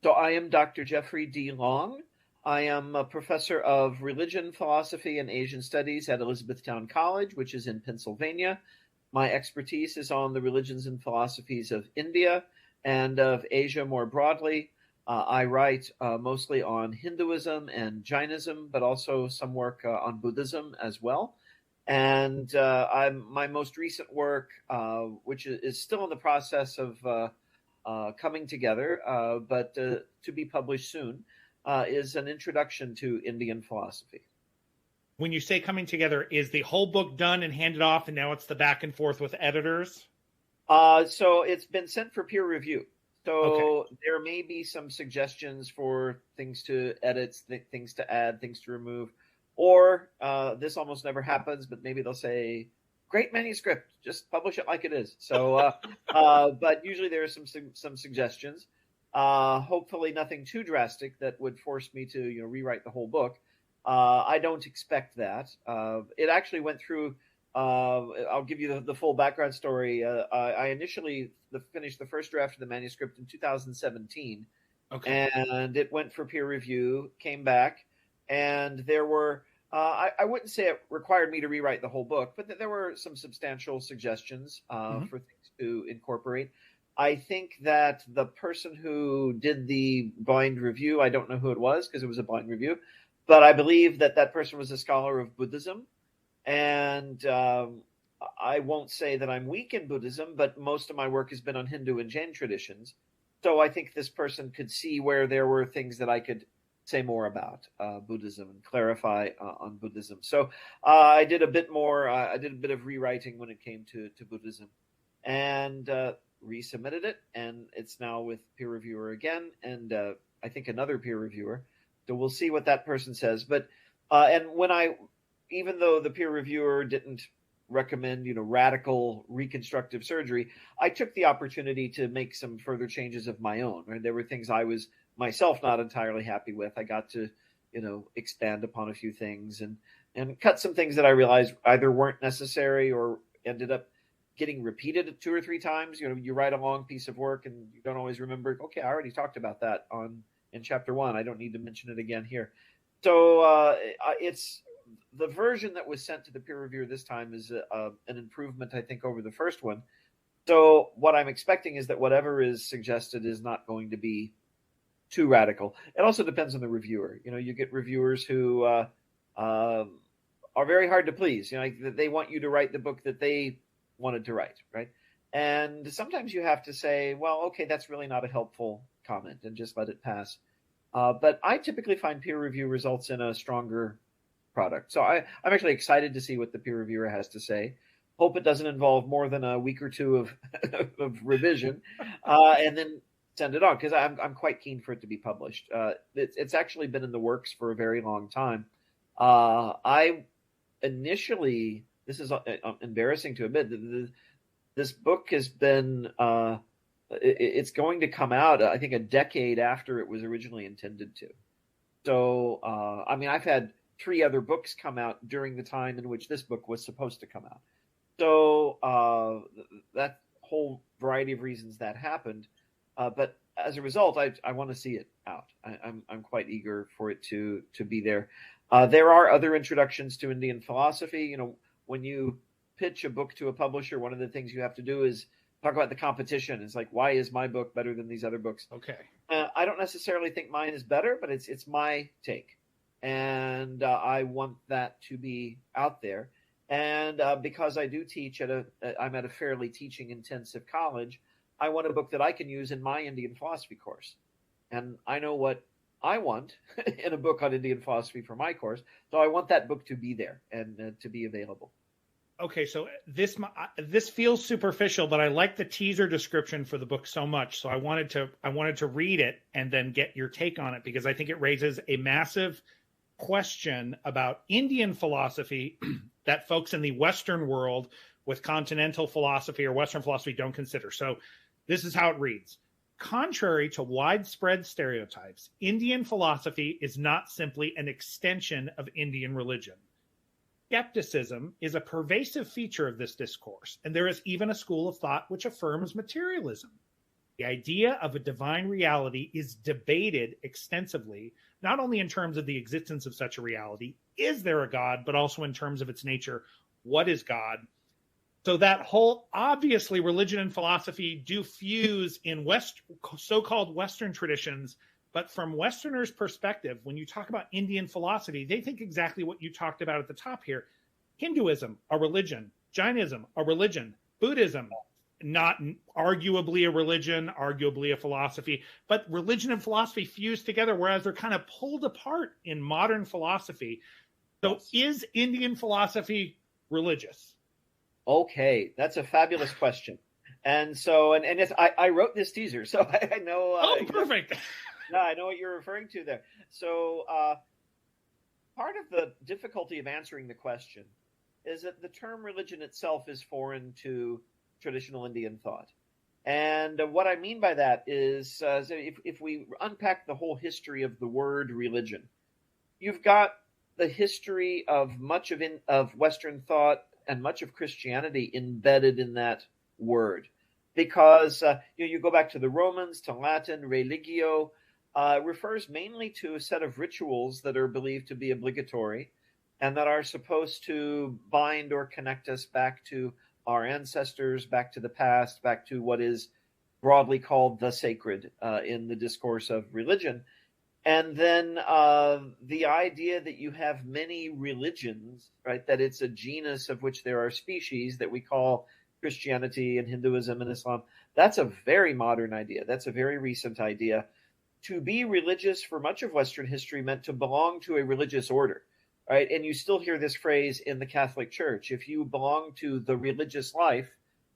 So I am Dr. Jeffery D. Long. I am a professor of religion, philosophy, and Asian studies at Elizabethtown College, which is in Pennsylvania. My expertise is on the religions and philosophies of India and of Asia more broadly. I write mostly on Hinduism and Jainism, but also some work on Buddhism as well. And my most recent work, which is still in the process of coming together, but to be published soon, is an introduction to Indian philosophy. When you say coming together, is the whole book done and handed off, and now it's the back and forth with editors? So it's been sent for peer review. So okay. There may be some suggestions for things to edit, things to add, things to remove. Or this almost never happens, but maybe they'll say, great manuscript, just publish it like it is. So, but usually there are some suggestions. Hopefully nothing too drastic that would force me to rewrite the whole book. I don't expect that. It actually went through. I'll give you the full background story. I initially finished the first draft of the manuscript in 2017, okay, and it went for peer review, came back, and there were. I wouldn't say it required me to rewrite the whole book, but there were some substantial suggestions for things to incorporate. I think that the person who did the blind review, I don't know who it was because it was a blind review, but I believe that person was a scholar of Buddhism. And I won't say that I'm weak in Buddhism, but most of my work has been on Hindu and Jain traditions. So I think this person could see where there were things that I could say more about Buddhism and clarify on Buddhism. So I did a bit more. I did a bit of rewriting when it came to Buddhism, and resubmitted it, and it's now with peer reviewer again, and I think another peer reviewer. So we'll see what that person says. But and even though the peer reviewer didn't recommend radical reconstructive surgery, I took the opportunity to make some further changes of my own. Right? There were things I was myself not entirely happy with. I got to expand upon a few things and cut some things that I realized either weren't necessary or ended up getting repeated 2 or 3 times. You write a long piece of work and you don't always remember, okay, I already talked about that in chapter 1. I don't need to mention it again here. So it's the version that was sent to the peer reviewer this time is an improvement, I think, over the first one. So what I'm expecting is that whatever is suggested is not going to be too radical. It also depends on the reviewer. You get reviewers who are very hard to please. They want you to write the book that they wanted to write, right? And sometimes you have to say, well, okay, that's really not a helpful comment, and just let it pass. But I typically find peer review results in a stronger product. So I'm actually excited to see what the peer reviewer has to say. Hope it doesn't involve more than a week or two of revision, and then send it on, because I'm quite keen for it to be published. It's actually been in the works for a very long time. I initially, this is embarrassing to admit, this book has been, it's going to come out, I think, a decade after it was originally intended to. So, I've had 3 other books come out during the time in which this book was supposed to come out. So that whole variety of reasons that happened. But as a result, I want to see it out. I'm quite eager for it to be there. There are other introductions to Indian philosophy. When you pitch a book to a publisher, one of the things you have to do is talk about the competition. It's like, why is my book better than these other books? Okay. I don't necessarily think mine is better, but it's my take. And I want that to be out there. And because I do teach I'm at a fairly teaching intensive college, I want a book that I can use in my Indian philosophy course. And I know what I want in a book on Indian philosophy for my course. So I want that book to be there and to be available. Okay, so this feels superficial, but I like the teaser description for the book so much. So I wanted to read it and then get your take on it, because I think it raises a massive question about Indian philosophy that folks in the Western world with continental philosophy or Western philosophy don't consider. So this is how it reads. Contrary to widespread stereotypes, Indian philosophy is not simply an extension of Indian religion. Skepticism is a pervasive feature of this discourse, and there is even a school of thought which affirms materialism. The idea of a divine reality is debated extensively, not only in terms of the existence of such a reality, is there a God, but also in terms of its nature, what is God? So that whole, obviously, religion and philosophy do fuse in so-called Western traditions, but from Westerners' perspective, when you talk about Indian philosophy, they think exactly what you talked about at the top here. Hinduism, a religion. Jainism, a religion. Buddhism, not arguably a religion, arguably a philosophy, but religion and philosophy fuse together, whereas they're kind of pulled apart in modern philosophy. So is Indian philosophy religious? Okay, that's a fabulous question. And so, and yes, I wrote this teaser, so I know. Oh, perfect. No, I know what you're referring to there. So part of the difficulty of answering the question is that the term religion itself is foreign to traditional Indian thought. And what I mean by that is so if we unpack the whole history of the word religion, you've got the history of much of Western thought and much of Christianity embedded in that word. Because you go back to the Romans, to Latin, religio, refers mainly to a set of rituals that are believed to be obligatory and that are supposed to bind or connect us back to our ancestors, back to the past, back to what is broadly called the sacred in the discourse of religion. And then the idea that you have many religions, right, that it's a genus of which there are species that we call Christianity and Hinduism and Islam, that's a very modern idea. That's a very recent idea. To be religious for much of Western history meant to belong to a religious order, right? And you still hear this phrase in the Catholic Church. If you belong to the religious life,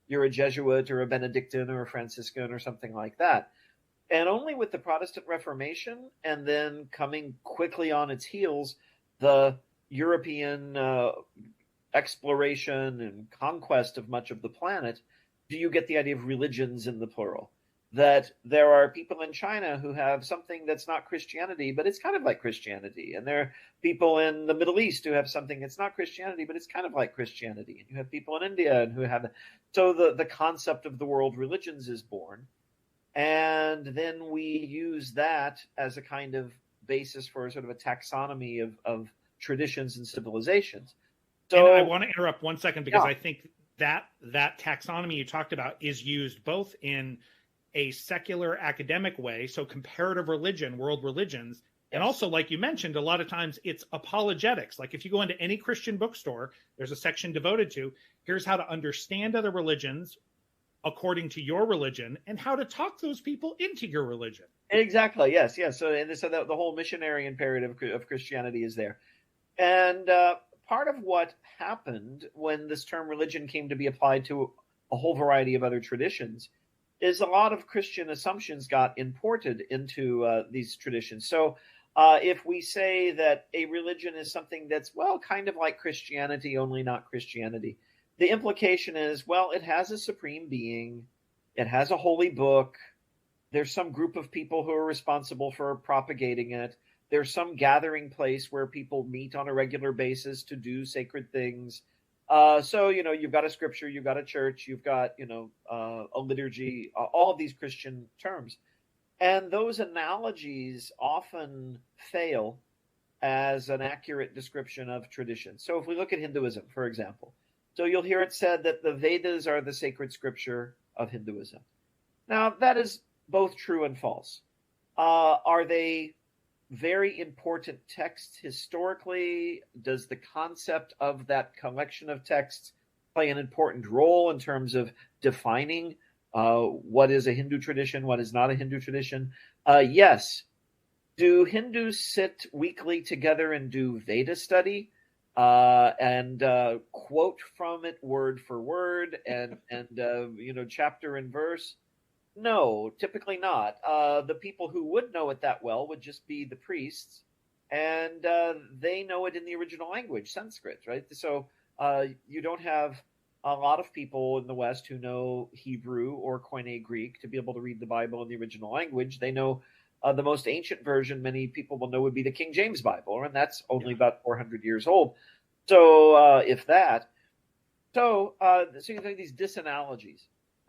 you're a Jesuit or a Benedictine or a Franciscan or something like that. And only with the Protestant Reformation and then coming quickly on its heels, the European exploration and conquest of much of the planet, do you get the idea of religions in the plural. That there are people in China who have something that's not Christianity, but it's kind of like Christianity. And there are people in the Middle East who have something that's not Christianity, but it's kind of like Christianity. And you have people in India who have... So the concept of the world religions is born. And then we use that as a kind of basis for sort of a taxonomy of traditions and civilizations. So and I want to interrupt 1 second because I think that taxonomy you talked about is used both in a secular academic way, so comparative religion, world religions, and also, like you mentioned, a lot of times it's apologetics. Like if you go into any Christian bookstore, there's a section devoted to here's how to understand other religions according to your religion and how to talk those people into your religion. Exactly. Yes. So the whole missionary imperative of Christianity is there. And part of what happened when this term religion came to be applied to a whole variety of other traditions is a lot of Christian assumptions got imported into these traditions. So if we say that a religion is something that's, well, kind of like Christianity, only not Christianity, the implication is, well, it has a supreme being, it has a holy book, there's some group of people who are responsible for propagating it, there's some gathering place where people meet on a regular basis to do sacred things. So, you've got a scripture, you've got a church, you've got, a liturgy, all of these Christian terms. And those analogies often fail as an accurate description of tradition. So if we look at Hinduism, for example, so you'll hear it said that the Vedas are the sacred scripture of Hinduism. Now, that is both true and false. Are they very important texts historically? Does the concept of that collection of texts play an important role in terms of defining what is a Hindu tradition, what is not a Hindu tradition? Yes. Do Hindus sit weekly together and do Veda study and quote from it word for word and chapter and verse? No, typically not. The people who would know it that well would just be the priests, and they know it in the original language, Sanskrit, right? So you don't have a lot of people in the West who know Hebrew or Koine Greek to be able to read the Bible in the original language. They know the most ancient version many people will know would be the King James Bible, and that's only about 400 years old. So if that. So you have these disanalogies.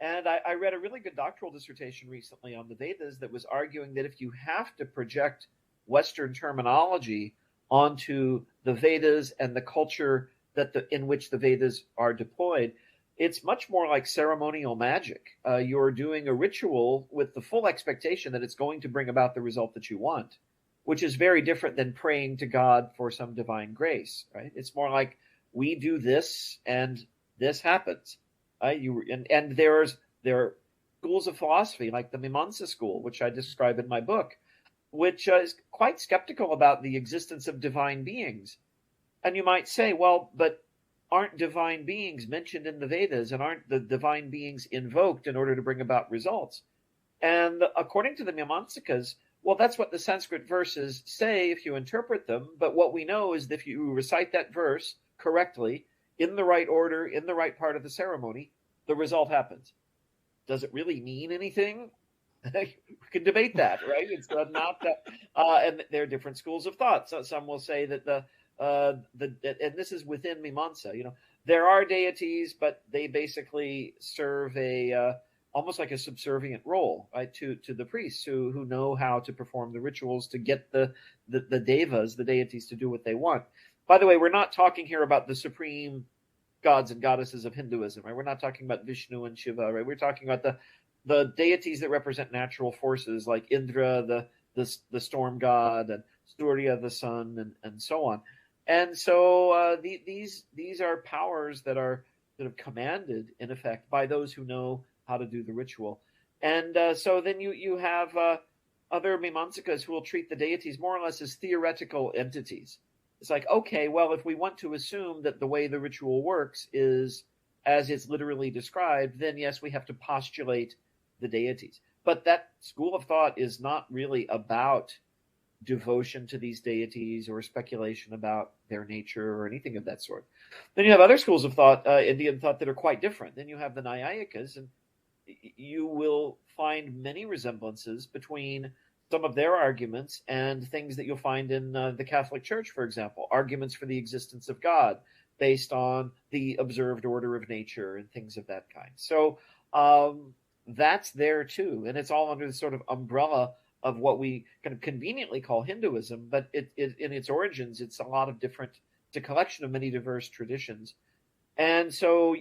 And I read a really good doctoral dissertation recently on the Vedas that was arguing that if you have to project Western terminology onto the Vedas and the culture in which the Vedas are deployed, it's much more like ceremonial magic. You're doing a ritual with the full expectation that it's going to bring about the result that you want, which is very different than praying to God for some divine grace, right? It's more like we do this and this happens. There are schools of philosophy like the Mimamsa school, which I describe in my book, which is quite skeptical about the existence of divine beings. And you might say, well, but aren't divine beings mentioned in the Vedas, and aren't the divine beings invoked in order to bring about results? And according to the Mimamsikas, well, that's what the Sanskrit verses say if you interpret them. But what we know is that if you recite that verse correctly, in the right order, in the right part of the ceremony, the result happens. Does it really mean anything? We can debate that, right? It's not that, and there are different schools of thought. So some will say that and this is within Mimamsa. There are deities, but they basically serve almost like a subservient role, right, to the priests who know how to perform the rituals to get the devas, the deities, to do what they want. By the way, we're not talking here about the supreme gods and goddesses of Hinduism, right? We're not talking about Vishnu and Shiva, right? We're talking about the deities that represent natural forces like Indra, the storm god, and Surya, the sun, and so on. And so these are powers that are sort of commanded, in effect, by those who know how to do the ritual. And so then you have other Mimamsikas who will treat the deities more or less as theoretical entities. It's like, okay, well, if we want to assume that the way the ritual works is as it's literally described, then yes, we have to postulate the deities. But that school of thought is not really about devotion to these deities or speculation about their nature or anything of that sort. Then you have other schools of thought, Indian thought, that are quite different. Then you have the Naiyayikas, and you will find many resemblances between some of their arguments and things that you'll find in the Catholic Church, for example, arguments for the existence of God based on the observed order of nature and things of that kind. So that's there too, and it's all under the sort of umbrella of what we kind of conveniently call Hinduism, but it in its origins, it's a collection of many diverse traditions. And so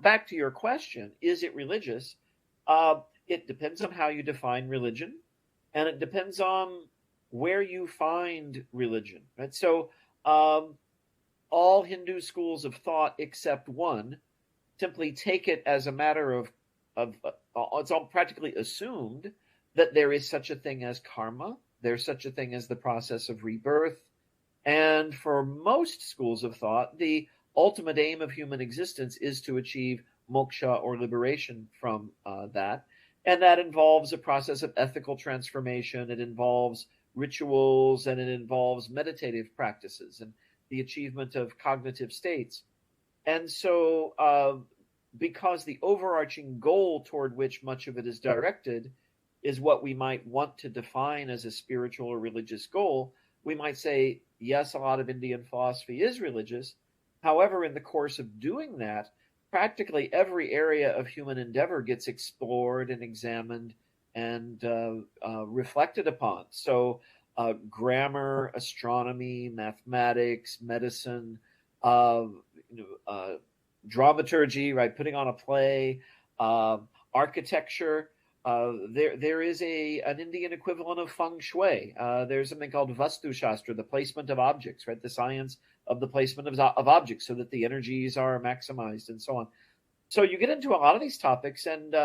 back to your question, is it religious? It depends on how you define religion, and it depends on where you find religion, right? So all Hindu schools of thought except one simply take it as a matter of it's all practically assumed that there is such a thing as karma, there's such a thing as the process of rebirth. And for most schools of thought, the ultimate aim of human existence is to achieve moksha, or liberation from that. And that involves a process of ethical transformation. It involves rituals, and it involves meditative practices and the achievement of cognitive states. And so because the overarching goal toward which much of it is directed is what we might want to define as a spiritual or religious goal, we might say, yes, a lot of Indian philosophy is religious. However, in the course of doing that, practically every area of human endeavor gets explored and examined and reflected upon. So grammar, astronomy, mathematics, medicine, dramaturgy, right, putting on a play, architecture. There is an Indian equivalent of feng shui. There's something called Vastu Shastra, the placement of objects, right? The science of the placement of objects so that the energies are maximized and so on. So you get into a lot of these topics, and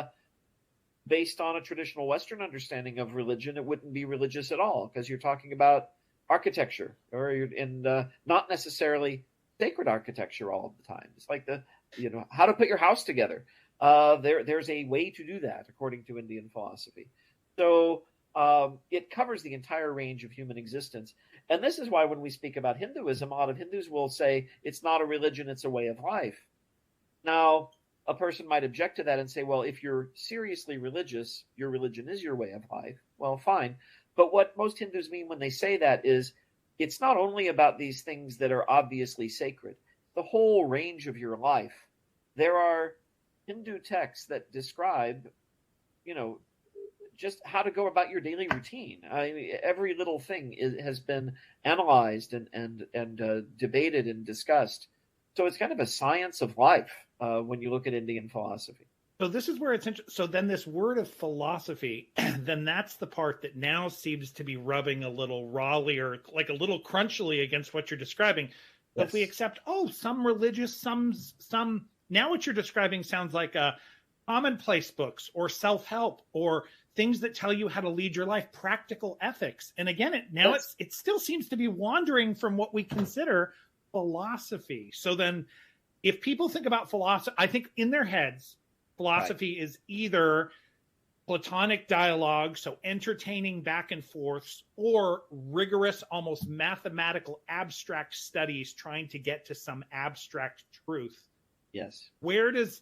based on a traditional Western understanding of religion, it wouldn't be religious at all, because you're talking about architecture, and not necessarily sacred architecture all of the time. It's like how to put your house together. There's a way to do that according to Indian philosophy. So it covers the entire range of human existence. And this is why when we speak about Hinduism, a lot of Hindus will say it's not a religion, it's a way of life. Now, a person might object to that and say, well, if you're seriously religious, your religion is your way of life. Well, fine. But what most Hindus mean when they say that is it's not only about these things that are obviously sacred. The whole range of your life. There are Hindu texts that describe, you know, just how to go about your daily routine. I mean, every little thing has been analyzed and debated and discussed. So it's kind of a science of life when you look at Indian philosophy. So this is where it's interesting. So then this word of philosophy, then that's the part that now seems to be rubbing a little rawly or like a little crunchily against what you're describing. But if we accept, some religious, some, now what you're describing sounds like commonplace books or self-help or things that tell you how to lead your life, practical ethics. And again, it still seems to be wandering from what we consider philosophy. So then if people think about philosophy, I think in their heads, philosophy is either Platonic dialogue, so entertaining back and forths, or rigorous, almost mathematical, abstract studies trying to get to some abstract truth. Yes. Where does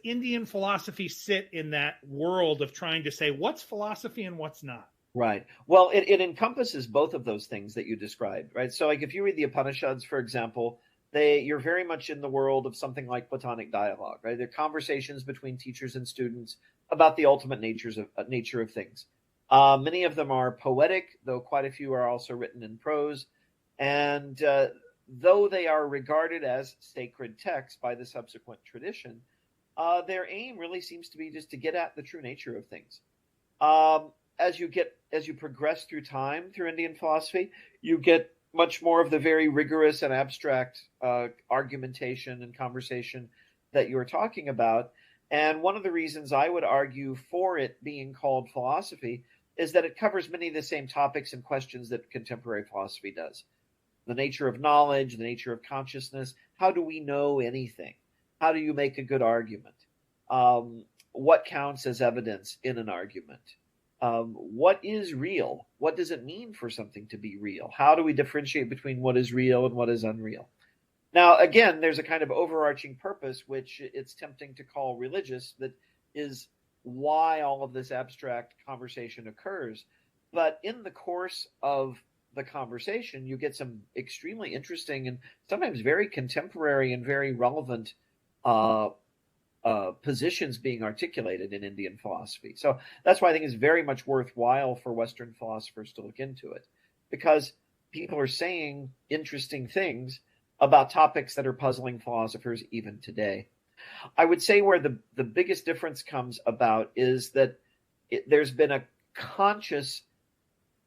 Indian philosophy sit in that world of trying to say what's philosophy and what's not? Right. Well, it encompasses both of those things that you described, right? So like if you read the Upanishads, for example, you're very much in the world of something like Platonic dialogue, right? They're conversations between teachers and students about the ultimate nature of things. Many of them are poetic, though quite a few are also written in prose. And though they are regarded as sacred texts by the subsequent tradition, their aim really seems to be just to get at the true nature of things. As you progress through time through Indian philosophy, you get much more of the very rigorous and abstract argumentation and conversation that you're talking about. And one of the reasons I would argue for it being called philosophy is that it covers many of the same topics and questions that contemporary philosophy does. The nature of knowledge, the nature of consciousness. How do we know anything? How do you make a good argument? What counts as evidence in an argument? What is real? What does it mean for something to be real? How do we differentiate between what is real and what is unreal? Now, again, there's a kind of overarching purpose, which it's tempting to call religious, that is why all of this abstract conversation occurs. But in the course of the conversation, you get some extremely interesting and sometimes very contemporary and very relevant positions being articulated in Indian philosophy. So that's why I think it's very much worthwhile for Western philosophers to look into it, because people are saying interesting things about topics that are puzzling philosophers even today. I would say where the biggest difference comes about is that there's been a conscious,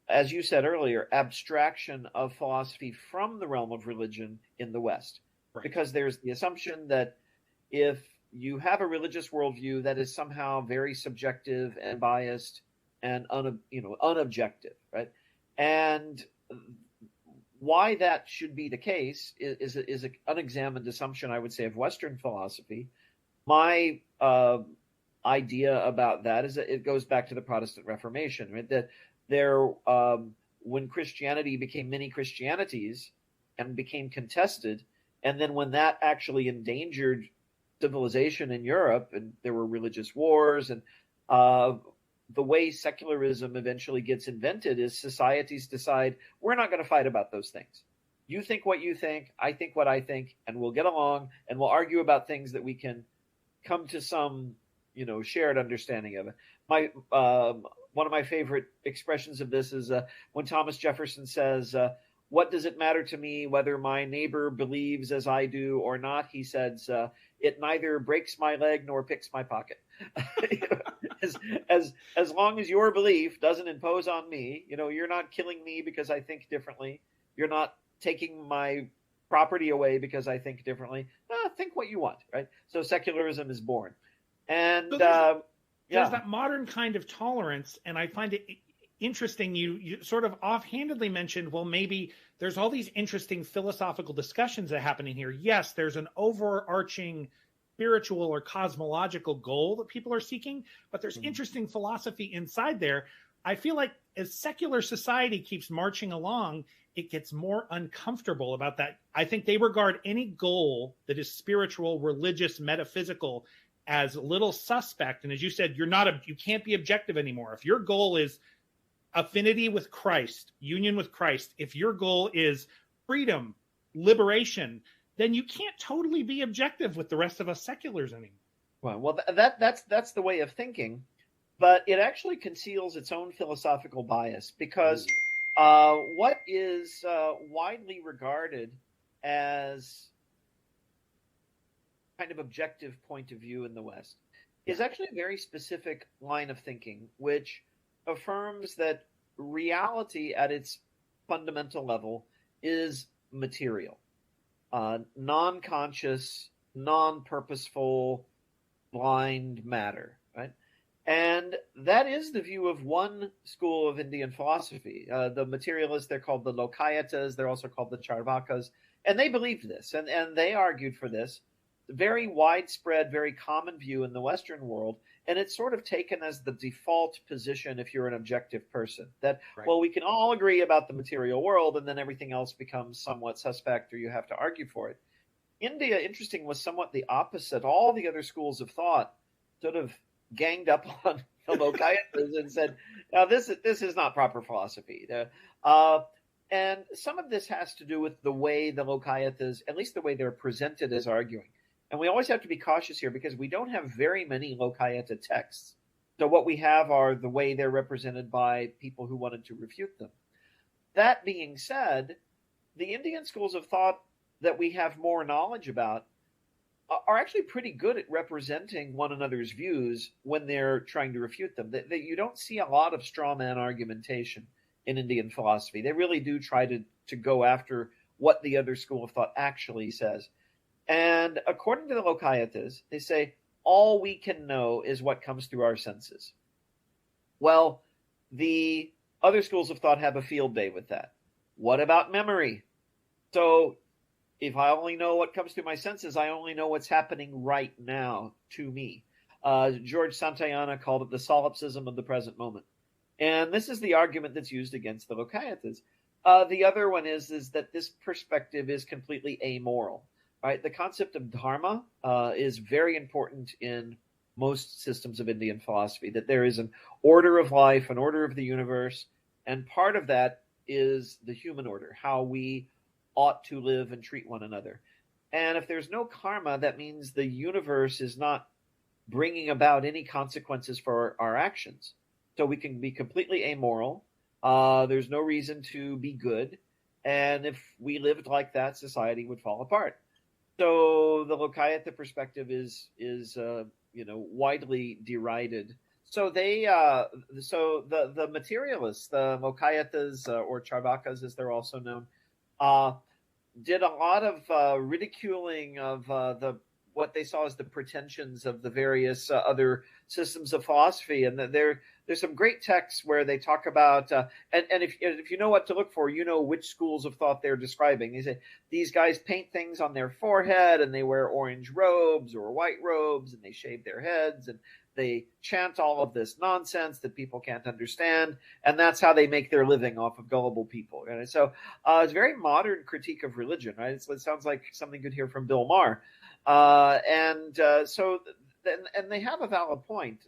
as you said earlier, abstraction of philosophy from the realm of religion in the West. Right. Because there's the assumption that if you have a religious worldview that is somehow very subjective and biased and unobjective, right? And why that should be the case is an unexamined assumption, I would say, of Western philosophy. My idea about that is that it goes back to the Protestant Reformation, right? That when Christianity became many Christianities and became contested, and then when that actually endangered civilization in Europe, and there were religious wars, and the way secularism eventually gets invented is societies decide we're not going to fight about those things. You think what you think, I think what I think, and we'll get along and we'll argue about things that we can come to some, shared understanding of it. One of my favorite expressions of this is when Thomas Jefferson says, "What does it matter to me whether my neighbor believes as I do or not?" He says, "It neither breaks my leg nor picks my pocket." As long as your belief doesn't impose on me, you're not killing me because I think differently. You're not taking my property away because I think differently. Think what you want, right? So secularism is born. And so there's that modern kind of tolerance, and I find it interesting. You sort of offhandedly mentioned, well, maybe there's all these interesting philosophical discussions that are happening here. Yes, there's an overarching spiritual or cosmological goal that people are seeking, but there's interesting philosophy inside there. I feel like as secular society keeps marching along, it gets more uncomfortable about that. I think they regard any goal that is spiritual, religious, metaphysical as a little suspect. And as you said, you can't be objective anymore. If your goal is affinity with Christ, union with Christ, if your goal is freedom, liberation, then you can't totally be objective with the rest of us seculars anymore. Well, that's the way of thinking, but it actually conceals its own philosophical bias because what is widely regarded as kind of objective point of view in the West is actually a very specific line of thinking, which affirms that reality at its fundamental level is material, non-conscious, non-purposeful, blind matter, right? And that is the view of one school of Indian philosophy. The materialists, they're called the Lokayatas, they're also called the Charvakas, and they believed this, and they argued for this. Very widespread, very common view in the Western world, and it's sort of taken as the default position if you're an objective person, that, well, we can all agree about the material world, and then everything else becomes somewhat suspect, or you have to argue for it. India, interesting, was somewhat the opposite. All the other schools of thought sort of ganged up on the Lokayatas and said, now this is not proper philosophy. And some of this has to do with the way the Lokayatas, at least the way they're presented as arguing. And we always have to be cautious here because we don't have very many Lokayata texts. So what we have are the way they're represented by people who wanted to refute them. That being said, the Indian schools of thought that we have more knowledge about are actually pretty good at representing one another's views when they're trying to refute them. That you don't see a lot of straw man argumentation in Indian philosophy. They really do try to go after what the other school of thought actually says. And according to the Lokayatas, they say, all we can know is what comes through our senses. Well, the other schools of thought have a field day with that. What about memory? So if I only know what comes through my senses, I only know what's happening right now to me. George Santayana called it the solipsism of the present moment. And this is the argument that's used against the Lokayatas. The other one is that this perspective is completely amoral. Right? The concept of dharma is very important in most systems of Indian philosophy, that there is an order of life, an order of the universe, and part of that is the human order, how we ought to live and treat one another. And if there's no karma, that means the universe is not bringing about any consequences for our actions. So we can be completely amoral. There's no reason to be good. And if we lived like that, society would fall apart. So the Lokayata perspective is widely derided. So the materialists, the Lokayatas or Charvakas as they're also known, did a lot of ridiculing of what they saw as the pretensions of the various other systems of philosophy, and there's some great texts where they talk about and if you know what to look for, you know which schools of thought they're describing. They say these guys paint things on their forehead, and they wear orange robes or white robes, and they shave their heads, and they chant all of this nonsense that people can't understand, and that's how they make their living off of gullible people. And so it's a very modern critique of religion, right? It sounds like something you'd hear from Bill Maher. So they have a valid point.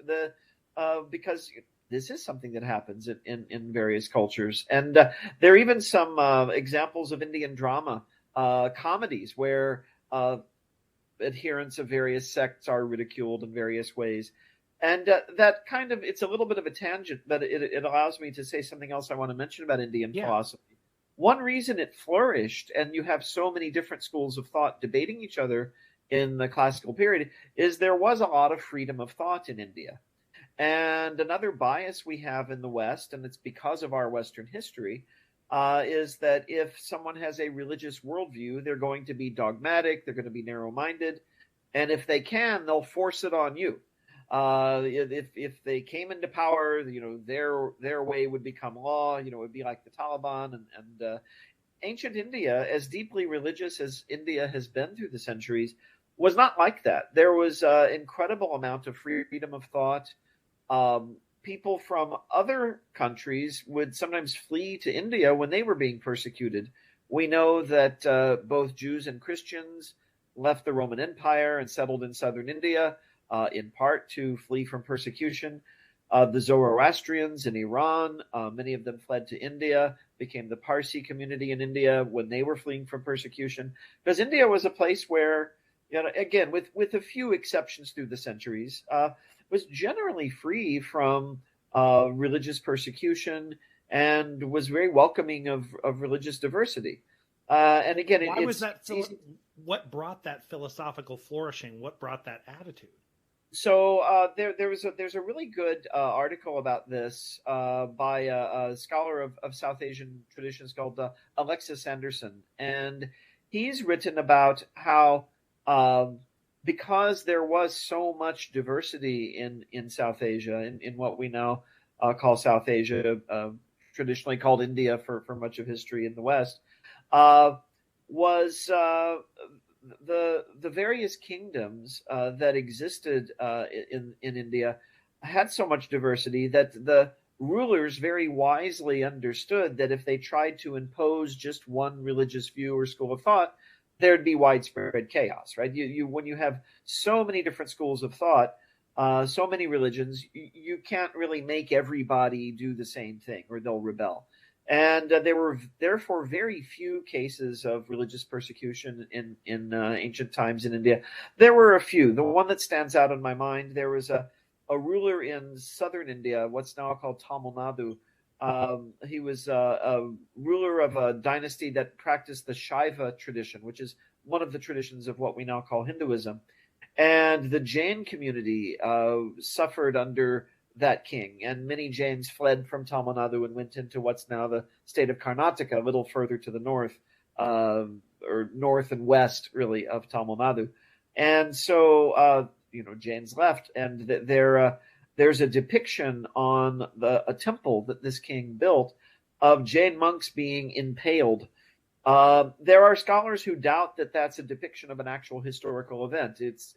Because this is something that happens in various cultures. And there are even some examples of Indian drama, comedies, where adherents of various sects are ridiculed in various ways. And that kind of, it's a little bit of a tangent, but it allows me to say something else I want to mention about Indian philosophy. One reason it flourished, and you have so many different schools of thought debating each other in the classical period, is there was a lot of freedom of thought in India. And another bias we have in the West, and it's because of our Western history, is that if someone has a religious worldview, they're going to be dogmatic, they're going to be narrow-minded, and if they can, they'll force it on you. If they came into power, their way would become law. It would be like the Taliban. And ancient India, as deeply religious as India has been through the centuries, was not like that. There was an incredible amount of freedom of thought. People from other countries would sometimes flee to India when they were being persecuted. We know that both Jews and Christians left the Roman Empire and settled in southern India, in part to flee from persecution. The Zoroastrians in Iran, many of them fled to India, became the Parsi community in India when they were fleeing from persecution. Because India was a place where, again, with a few exceptions through the centuries, was generally free from religious persecution and was very welcoming of religious diversity. And again, why was that? What brought that philosophical flourishing? What brought that attitude? So there's a really good article about this by a scholar of South Asian traditions called Alexis Anderson, and he's written about how because there was so much diversity in South Asia, in what we now call South Asia, traditionally called India for much of history in the West, was the various kingdoms that existed in India had so much diversity that the rulers very wisely understood that if they tried to impose just one religious view or school of thought, there'd be widespread chaos, right? You when you have so many different schools of thought, so many religions, you can't really make everybody do the same thing or they'll rebel. And there were therefore very few cases of religious persecution in ancient times in India. There were a few. The one that stands out in my mind, there was a ruler in southern India, what's now called Tamil Nadu. He was a ruler of a dynasty that practiced the Shaiva tradition, which is one of the traditions of what we now call Hinduism. And the Jain community suffered under that king, and many Jains fled from Tamil Nadu and went into what's now the state of Karnataka, a little further to the north, or north and west, really, of Tamil Nadu. And so, Jains left, and there's a depiction on a temple that this king built of Jain monks being impaled. There are scholars who doubt that that's a depiction of an actual historical event. It's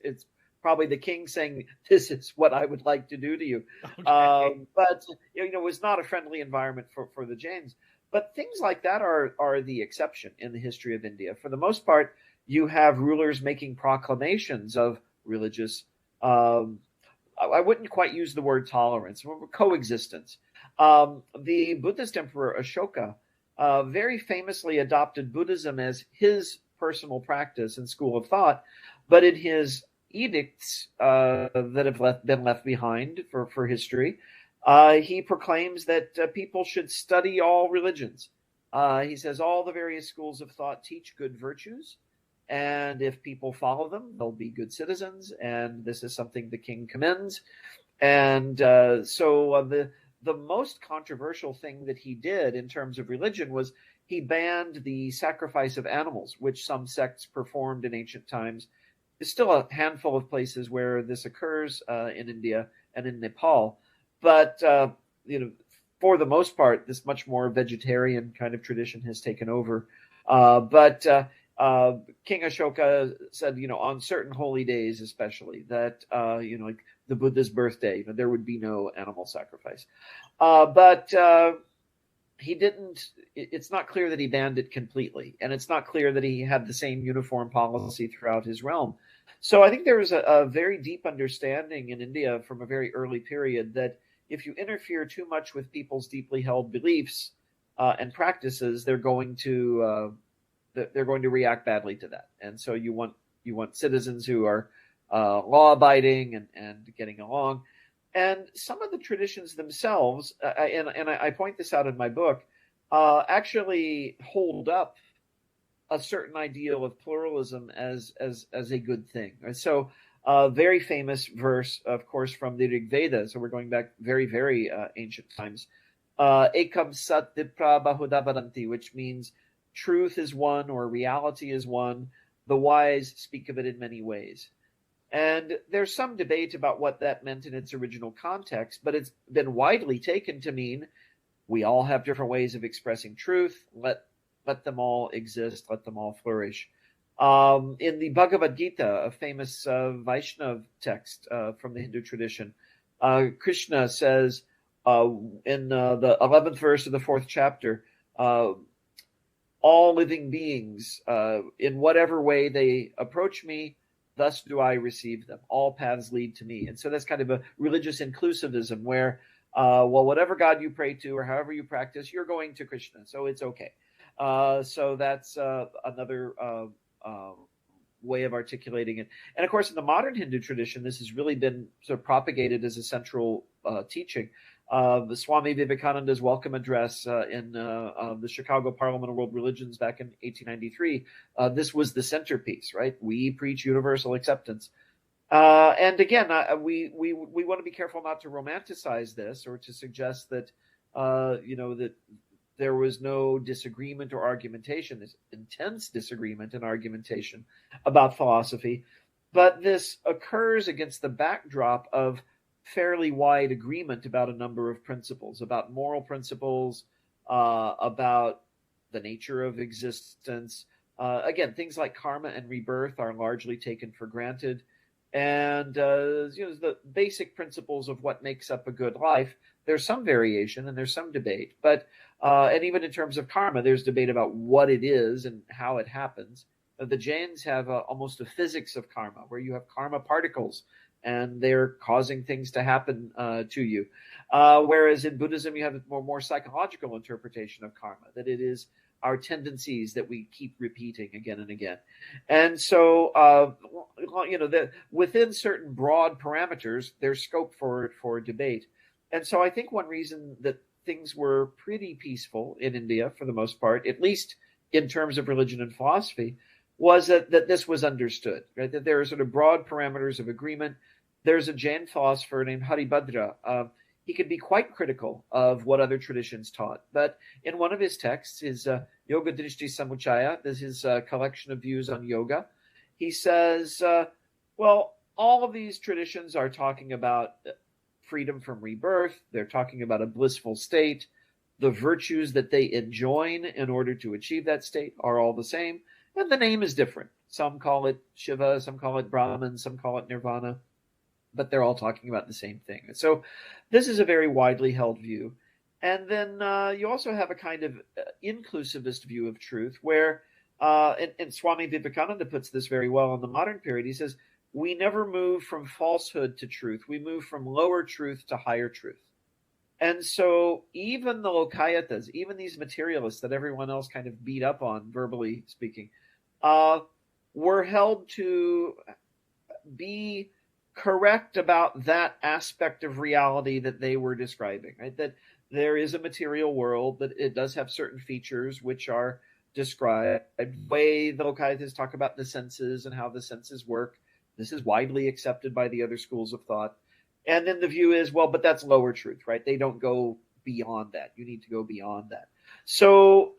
probably the king saying, "This is what I would like to do to you." Okay. But it was not a friendly environment for the Jains. But things like that are the exception in the history of India. For the most part, you have rulers making proclamations of religious. I wouldn't quite use the word tolerance, coexistence. The Buddhist emperor Ashoka very famously adopted Buddhism as his personal practice and school of thought, but in his edicts that have been left behind for history, he proclaims that people should study all religions. He says all the various schools of thought teach good virtues, and if people follow them, they'll be good citizens, and this is something the king commends. And so the most controversial thing that he did in terms of religion was he banned the sacrifice of animals, which some sects performed in ancient times. There's still a handful of places where this occurs in India and in Nepal, but for the most part, this much more vegetarian kind of tradition has taken over. But King Ashoka said, on certain holy days, especially that, like the Buddha's birthday, there would be no animal sacrifice. But he didn't. It's not clear that he banned it completely, and it's not clear that he had the same uniform policy throughout his realm. So I think there was a very deep understanding in India from a very early period that if you interfere too much with people's deeply held beliefs and practices, they're going to react badly to that. And so you want citizens who are law abiding and getting along. And some of the traditions themselves, and I point this out in my book, actually hold up a certain ideal of pluralism as a good thing. And so very famous verse, of course, from the Rig Veda. So we're going back very, very ancient times. Ekam sat vipra bahuda vadanti, which means truth is one or reality is one. The wise speak of it in many ways. And there's some debate about what that meant in its original context, but it's been widely taken to mean we all have different ways of expressing truth. Let them all exist. Let them all flourish. In the Bhagavad Gita, a famous Vaishnav text from the Hindu tradition, Krishna says in the 11th verse of the 4th chapter, all living beings, in whatever way they approach me, thus do I receive them. All paths lead to me. And so that's kind of a religious inclusivism where, whatever God you pray to or however you practice, you're going to Krishna. So it's okay. So that's another way of articulating it. And of course, in the modern Hindu tradition, this has really been sort of propagated as a central teaching. The Swami Vivekananda's welcome address in the Chicago Parliament of World Religions back in 1893, this was the centerpiece, right? We preach universal acceptance. And again, we want to be careful not to romanticize this or to suggest that, that there was no disagreement or argumentation, this intense disagreement and argumentation about philosophy. But this occurs against the backdrop of fairly wide agreement about a number of principles, about moral principles, about the nature of existence. Again, things like karma and rebirth are largely taken for granted. And the basic principles of what makes up a good life, there's some variation and there's some debate. But and even in terms of karma, there's debate about what it is and how it happens. The Jains have almost a physics of karma, where you have karma particles, and they're causing things to happen to you. Whereas in Buddhism, you have a more psychological interpretation of karma, that it is our tendencies that we keep repeating again and again. And so, within certain broad parameters, there's scope for debate. And so I think one reason that things were pretty peaceful in India, for the most part, at least in terms of religion and philosophy, was that this was understood, right? That there are sort of broad parameters of agreement. There's a Jain philosopher named Haribhadra. He could be quite critical of what other traditions taught. But in one of his texts, his Yoga Drishti Samuchaya, this is a collection of views on yoga, he says, all of these traditions are talking about freedom from rebirth. They're talking about a blissful state. The virtues that they enjoin in order to achieve that state are all the same. And the name is different. Some call it Shiva, some call it Brahman, some call it Nirvana, but they're all talking about the same thing. So this is a very widely held view. And then you also have a kind of inclusivist view of truth where, and Swami Vivekananda puts this very well in the modern period. He says, we never move from falsehood to truth. We move from lower truth to higher truth. And so even the Lokayatas, even these materialists that everyone else kind of beat up on, verbally speaking, were held to be correct about that aspect of reality that they were describing, right? That there is a material world, that it does have certain features which are described. The way the Lokayatas talk about the senses and how the senses work, this is widely accepted by the other schools of thought. And then the view is, but that's lower truth, right? They don't go beyond that. You need to go beyond that. So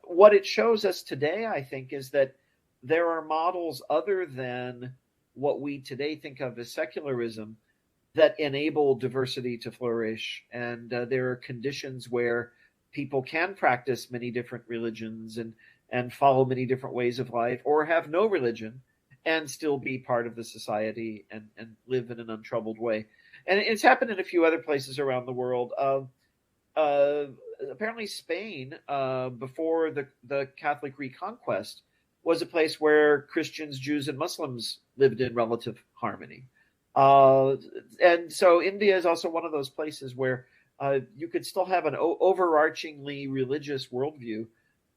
what it shows us today, I think, is that there are models other than what we today think of as secularism that enable diversity to flourish. And there are conditions where people can practice many different religions and follow many different ways of life, or have no religion and still be part of the society and live in an untroubled way. And it's happened in a few other places around the world. Apparently Spain, before the Catholic reconquest, was a place where Christians, Jews, and Muslims lived in relative harmony. And so India is also one of those places where you could still have an overarchingly religious worldview,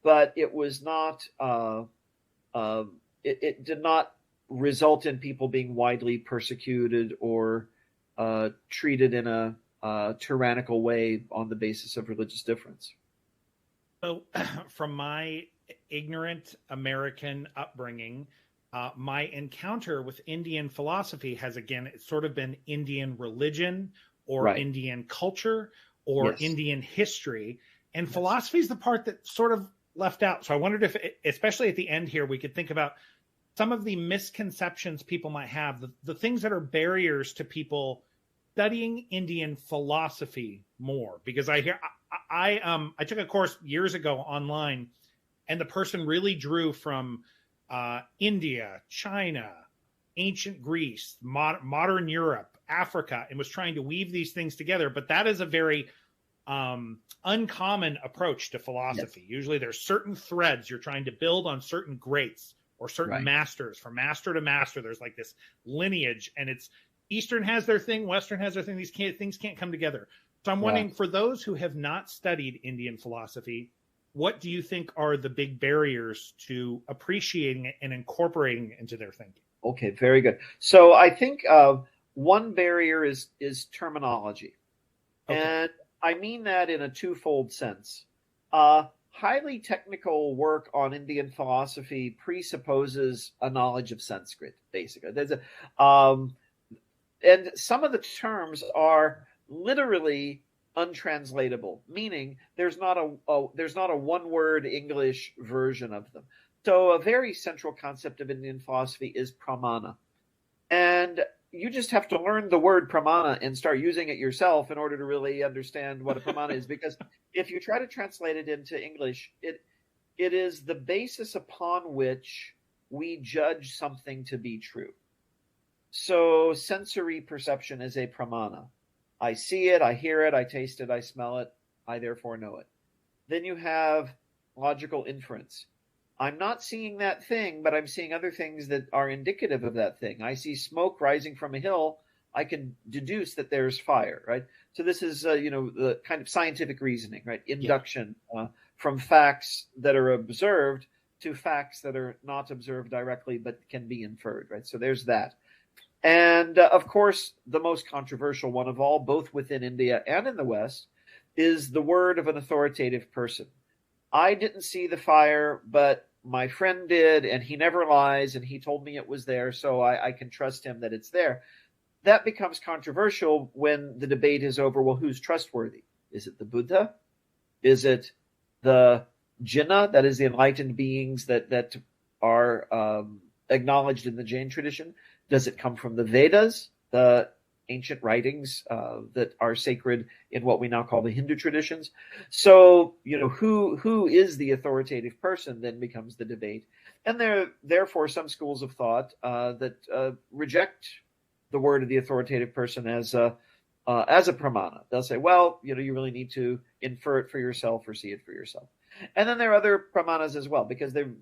but it was not, it did not result in people being widely persecuted or treated in a tyrannical way on the basis of religious difference. So from my ignorant American upbringing, my encounter with Indian philosophy has, again, it's sort of been Indian religion or right. Indian culture or yes. Indian history. And yes. Philosophy is the part that sort of left out. So I wondered if, especially at the end here, we could think about some of the misconceptions people might have, the things that are barriers to people studying Indian philosophy more. Because I took a course years ago online, and the person really drew from India, China, ancient Greece, modern Europe, Africa, and was trying to weave these things together. But that is a very uncommon approach to philosophy. Yes. Usually there's certain threads you're trying to build on certain greats or certain right. masters. From master to master, there's like this lineage, and it's Eastern has their thing, Western has their thing. These things can't come together. So I'm wondering, for those who have not studied Indian philosophy, what do you think are the big barriers to appreciating it and incorporating it into their thinking? Okay, very good. So I think one barrier is terminology. Okay. And I mean that in a twofold sense. Highly technical work on Indian philosophy presupposes a knowledge of Sanskrit, basically. And some of the terms are literally untranslatable, meaning there's not a one-word English version of them. So a very central concept of Indian philosophy is pramana. And you just have to learn the word pramana and start using it yourself in order to really understand what a pramana is. Because if you try to translate it into English, it is the basis upon which we judge something to be true. So sensory perception is a pramana. I see it, I hear it, I taste it, I smell it, I therefore know it. Then you have logical inference. I'm not seeing that thing, but I'm seeing other things that are indicative of that thing. I see smoke rising from a hill. I can deduce that there's fire, right? So this is, the kind of scientific reasoning, right? Induction from facts that are observed to facts that are not observed directly, but can be inferred, right? So there's that. And of course, the most controversial one of all, both within India and in the West, is the word of an authoritative person. I didn't see the fire, but my friend did, and he never lies, and he told me it was there, so I can trust him that it's there. That becomes controversial when the debate is over, well, who's trustworthy? Is it the Buddha? Is it the Jinnah, that is the enlightened beings that are acknowledged in the Jain tradition? Does it come from the Vedas, the ancient writings that are sacred in what we now call the Hindu traditions? So, who is the authoritative person then becomes the debate. And there are therefore some schools of thought that reject the word of the authoritative person as a pramana. They'll say, well, you really need to infer it for yourself or see it for yourself. And then there are other pramanas as well, because there's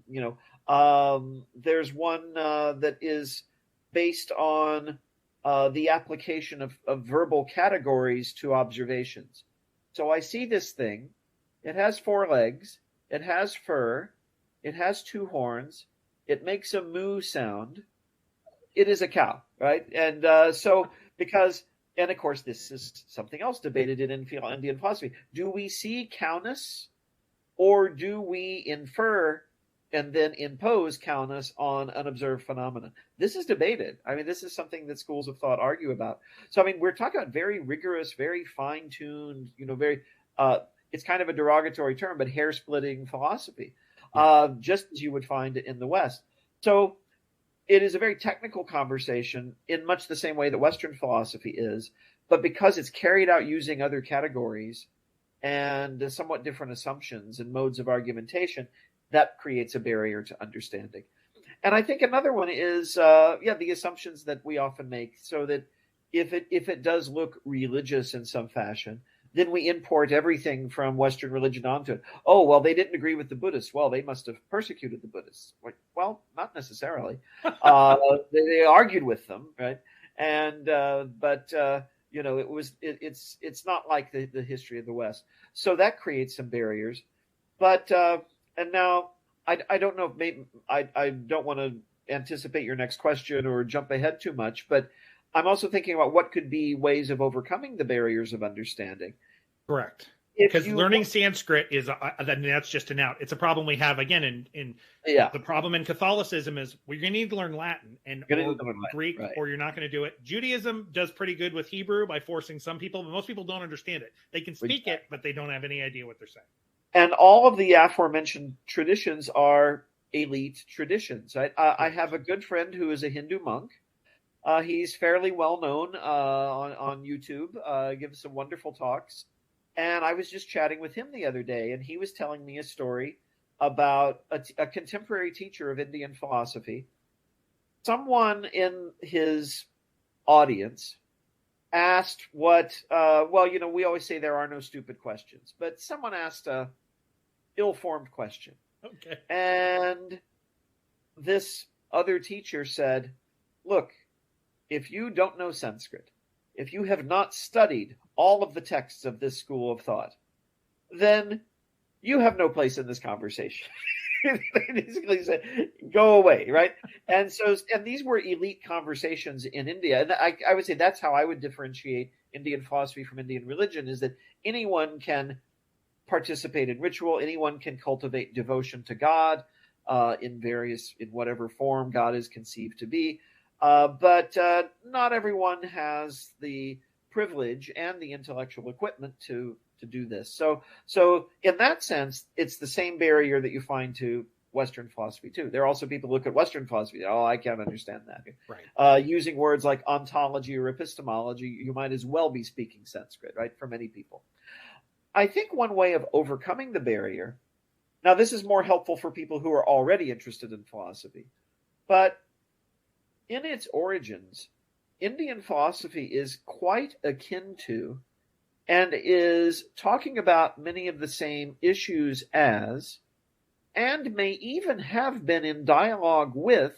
one that is based on the application of verbal categories to observations. So I see this thing. It has 4 legs. It has fur. It has 2 horns. It makes a moo sound. It is a cow, right? And and of course, this is something else debated in Indian philosophy. Do we see cowness, or do we infer and then impose cowness on unobserved phenomena? This is debated. I mean, this is something that schools of thought argue about. So, I mean, we're talking about very rigorous, very fine-tuned, it's kind of a derogatory term, but hair-splitting philosophy, just as you would find it in the West. So it is a very technical conversation in much the same way that Western philosophy is, but because it's carried out using other categories and somewhat different assumptions and modes of argumentation, that creates a barrier to understanding. And I think another one is, the assumptions that we often make, so that if it does look religious in some fashion, then we import everything from Western religion onto it. Oh, well, they didn't agree with the Buddhists. Well, they must have persecuted the Buddhists. Well, not necessarily. They argued with them, right? And it's not like the history of the West. So that creates some barriers. But and now I don't know if maybe I don't want to anticipate your next question or jump ahead too much, but I'm also thinking about what could be ways of overcoming the barriers of understanding. Correct. Because learning Sanskrit is that's just an out. It's a problem we have again in the problem in Catholicism is we're going to need to learn Latin or Greek, right, or you're not going to do it. Judaism does pretty good with Hebrew by forcing some people, but most people don't understand it. They can speak it, but they don't have any idea what they're saying. And all of the aforementioned traditions are elite traditions. Right? I have a good friend who is a Hindu monk. He's fairly well known on YouTube. Gives some wonderful talks. And I was just chatting with him the other day, and he was telling me a story about a contemporary teacher of Indian philosophy. Someone in his audience asked we always say there are no stupid questions, but someone asked a ill-formed question. Okay. And this other teacher said, look, if you don't know Sanskrit, if you have not studied all of the texts of this school of thought, then you have no place in this conversation. They basically said, go away, right? And these were elite conversations in India. And I would say that's how I would differentiate Indian philosophy from Indian religion, is that anyone can participate in ritual, anyone can cultivate devotion to God in whatever form God is conceived to be. But not everyone has the privilege and the intellectual equipment to do this. So in that sense, it's the same barrier that you find to Western philosophy too. There are also people who look at Western philosophy. Oh, I can't understand that. Right. Using words like ontology or epistemology, you might as well be speaking Sanskrit, right? For many people. I think one way of overcoming the barrier, now this is more helpful for people who are already interested in philosophy, but in its origins, Indian philosophy is quite akin to and is talking about many of the same issues as, and may even have been in dialogue with,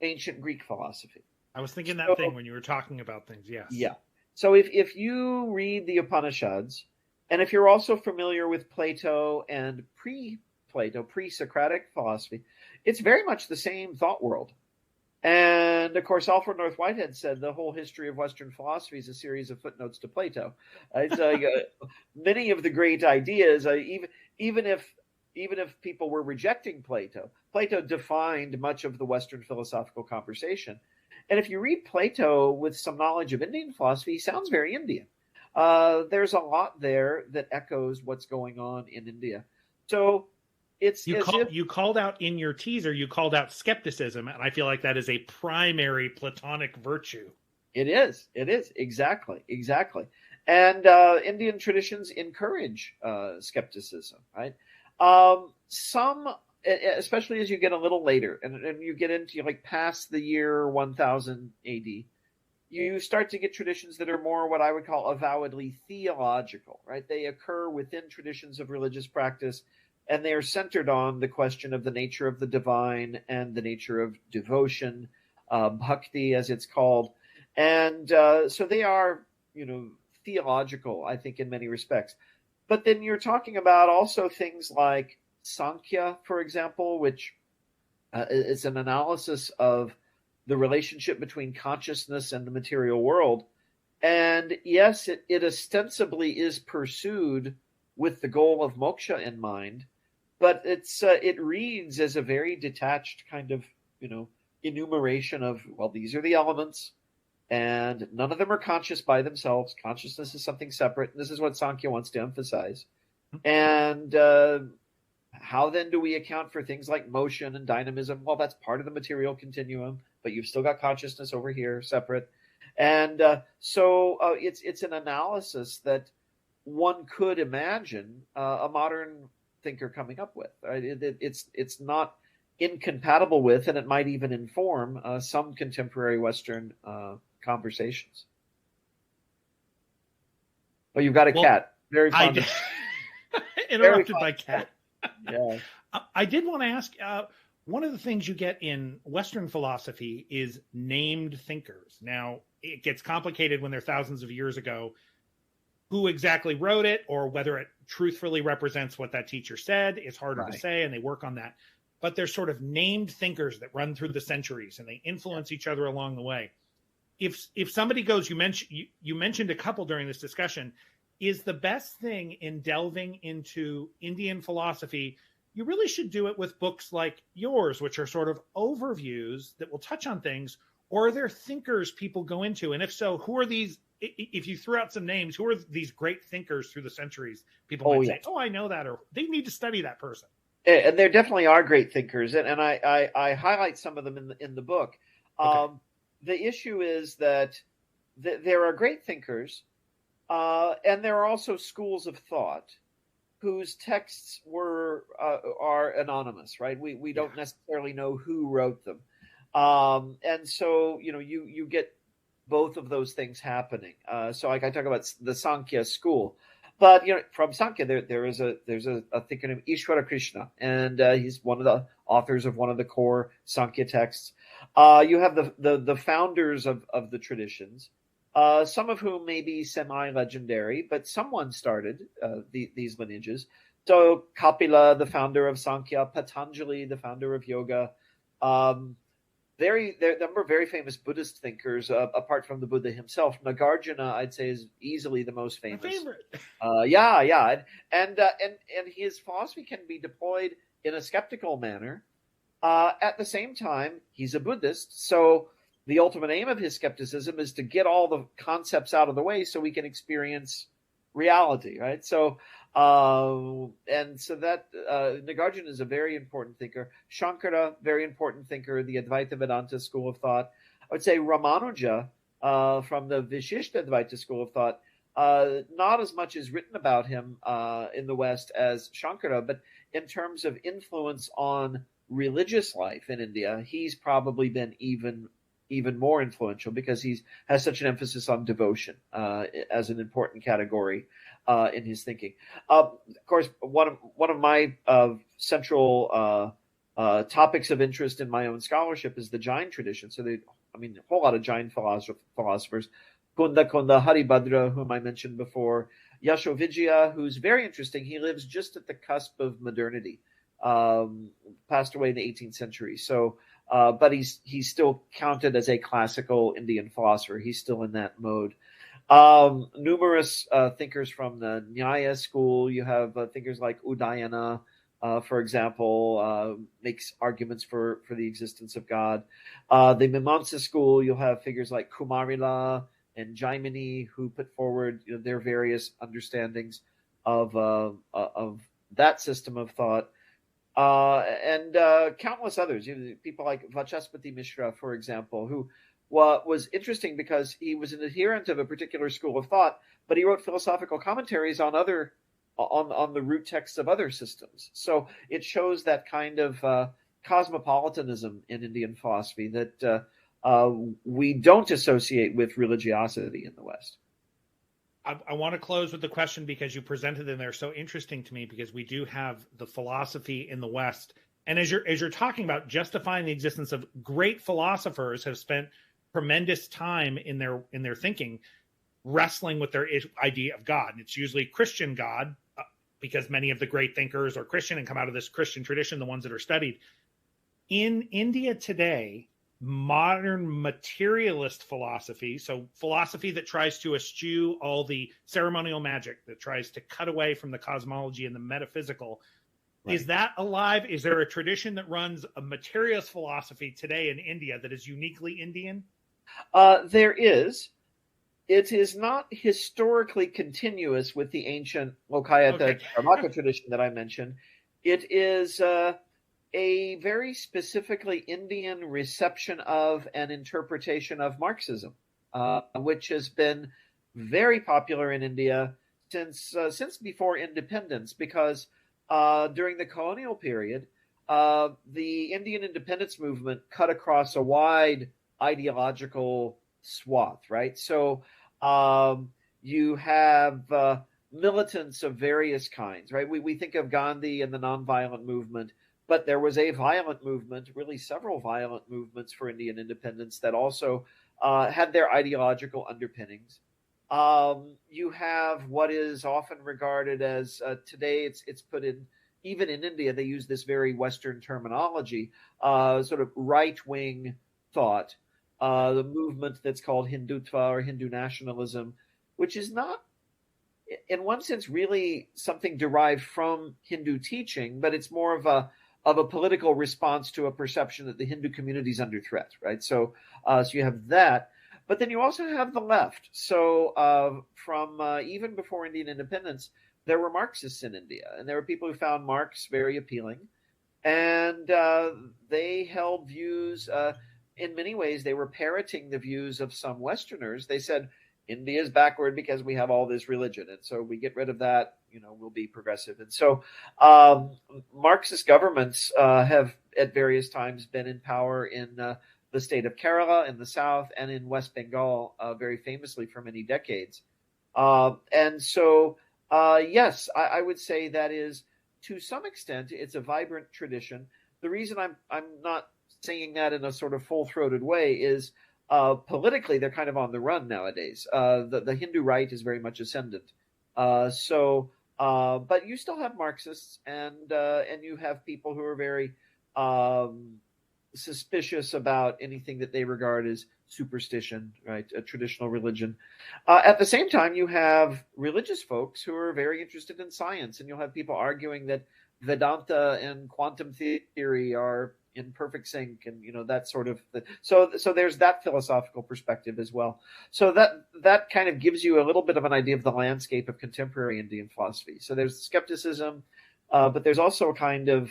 ancient Greek philosophy. I was thinking that thing when you were talking about things, yes. Yeah. So if you read the Upanishads, and if you're also familiar with Plato and pre-Plato, pre-Socratic philosophy, it's very much the same thought world. And of course, Alfred North Whitehead said the whole history of Western philosophy is a series of footnotes to Plato. Many of the great ideas, even if people were rejecting Plato, Plato defined much of the Western philosophical conversation. And if you read Plato with some knowledge of Indian philosophy, he sounds very Indian. There's a lot there that echoes what's going on in India. So you called out in your teaser, you called out skepticism, and I feel like that is a primary Platonic virtue. It is exactly. And Indian traditions encourage skepticism, right? Some, especially as you get a little later, and you get into like past the year 1000 AD, you start to get traditions that are more what I would call avowedly theological, right? They occur within traditions of religious practice, and they are centered on the question of the nature of the divine and the nature of devotion, bhakti as it's called. And so they are, theological, I think, in many respects. But then you're talking about also things like Sankhya, for example, which is an analysis of the relationship between consciousness and the material world. And yes, it ostensibly is pursued with the goal of moksha in mind, but it reads as a very detached kind of, enumeration of, well, these are the elements, and none of them are conscious by themselves. Consciousness is something separate, and this is what Sankhya wants to emphasize. And how then do we account for things like motion and dynamism? Well, that's part of the material continuum, but you've still got consciousness over here, separate. And so it's an analysis that one could imagine a modern thinker coming up with. Right? It's not incompatible with, and it might even inform some contemporary Western conversations. Well, you've got a cat. Very fond. Interrupted by cat. Yeah. I did want to ask, one of the things you get in Western philosophy is named thinkers. Now, it gets complicated when they're thousands of years ago, who exactly wrote it or whether it truthfully represents what that teacher said. It's harder to say, and they work on that. But they're sort of named thinkers that run through the centuries, and they influence each other along the way. If somebody goes, you mentioned a couple during this discussion, is the best thing in delving into Indian philosophy, you really should do it with books like yours, which are sort of overviews that will touch on things, or are there thinkers people go into? And if so, who are these? If you threw out some names, who are these great thinkers through the centuries? People might say, I know that, or they need to study that person. And there definitely are great thinkers, and I highlight some of them in the book. Okay. The issue is that there are great thinkers, and there are also schools of thought whose texts are anonymous, right? We don't necessarily know who wrote them, and so you get both of those things happening. So like I talk about the Sankhya school, but from Sankhya there's a thinker named Ishvara Krishna, and he's one of the authors of one of the core Sankhya texts. You have the founders of the traditions, some of whom may be semi-legendary, but someone started these lineages. So Kapila, the founder of Sankhya, Patanjali, the founder of yoga, there are a number of very famous Buddhist thinkers, apart from the Buddha himself. Nagarjuna, I'd say, is easily the most famous. My favorite. And his philosophy can be deployed in a skeptical manner. At the same time, he's a Buddhist, so the ultimate aim of his skepticism is to get all the concepts out of the way so we can experience reality, right? So Nagarjuna is a very important thinker. Shankara, very important thinker, the Advaita Vedanta school of thought. I would say Ramanuja, from the Vishishta Advaita school of thought, not as much is written about him in the West as Shankara, but in terms of influence on religious life in India, he's probably been even more influential because he has such an emphasis on devotion as an important category in his thinking. Of course, one of my central topics of interest in my own scholarship is the Jain tradition. So a whole lot of Jain philosophers, Kunda Haribhadra, whom I mentioned before, Yashovijaya, who's very interesting. He lives just at the cusp of modernity, passed away in the 18th century. So, but he's still counted as a classical Indian philosopher. He's still in that mode. Numerous thinkers from the Nyaya school. You have thinkers like Udayana, for example, makes arguments for the existence of God. The Mimamsa school, you'll have figures like Kumarila and Jaimini, who put forward their various understandings of that system of thought. And countless others, people like Vachaspati Mishra, for example, who was interesting because he was an adherent of a particular school of thought, but he wrote philosophical commentaries on the root texts of other systems. So it shows that kind of cosmopolitanism in Indian philosophy that we don't associate with religiosity in the West. I want to close with the question because you presented them. They're so interesting to me because we do have the philosophy in the West. And as you're talking about justifying the existence of great philosophers have spent tremendous time in their thinking wrestling with their idea of God. And it's usually Christian God because many of the great thinkers are Christian and come out of this Christian tradition, the ones that are studied. In India today, modern materialist philosophy, so philosophy that tries to eschew all the ceremonial magic, that tries to cut away from the cosmology and the metaphysical, right. Is that alive? Is there a tradition that runs a materialist philosophy today in India that is uniquely Indian? There is. It is not historically continuous with the ancient Lokayata Dharmaka tradition that I mentioned. It is a very specifically Indian reception of and interpretation of Marxism, which has been very popular in India since before independence, because during the colonial period, the Indian independence movement cut across a wide ideological swath, right? So you have militants of various kinds, right? We think of Gandhi and the nonviolent movement, but there was a violent movement, really several violent movements for Indian independence that also had their ideological underpinnings. You have what is often regarded as today it's put in, even in India, they use this very Western terminology, sort of right-wing thought, the movement that's called Hindutva or Hindu nationalism, which is not, in one sense, really something derived from Hindu teaching, but it's more of a political response to a perception that the Hindu community is under threat, right? So you have that, but then you also have the left. So from even before Indian independence, there were Marxists in India, and there were people who found Marx very appealing, and they held views. In many ways, they were parroting the views of some Westerners. They said, India is backward because we have all this religion. And so we get rid of that, we'll be progressive. And so Marxist governments have at various times been in power in the state of Kerala in the south and in West Bengal very famously for many decades. And so, yes, I would say that is, to some extent, it's a vibrant tradition. The reason I'm not saying that in a sort of full-throated way is politically, they're kind of on the run nowadays. The Hindu right is very much ascendant. So But you still have Marxists, and you have people who are very suspicious about anything that they regard as superstition, right? A traditional religion. At the same time, you have religious folks who are very interested in science, and you'll have people arguing that Vedanta and quantum theory are in perfect sync, and that sort of thing. So there's that philosophical perspective as well. So that kind of gives you a little bit of an idea of the landscape of contemporary Indian philosophy. So there's skepticism, but there's also a kind of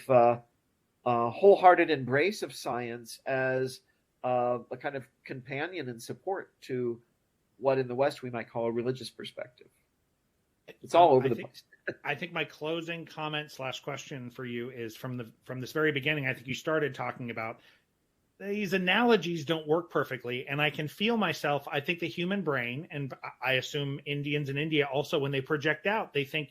wholehearted embrace of science as a kind of companion and support to what in the West we might call a religious perspective. It's all over the place. I think my closing comment / question for you is from this very beginning. I think you started talking about these analogies don't work perfectly, and I can feel myself. I think the human brain, and I assume Indians in India also, when they project out, they think,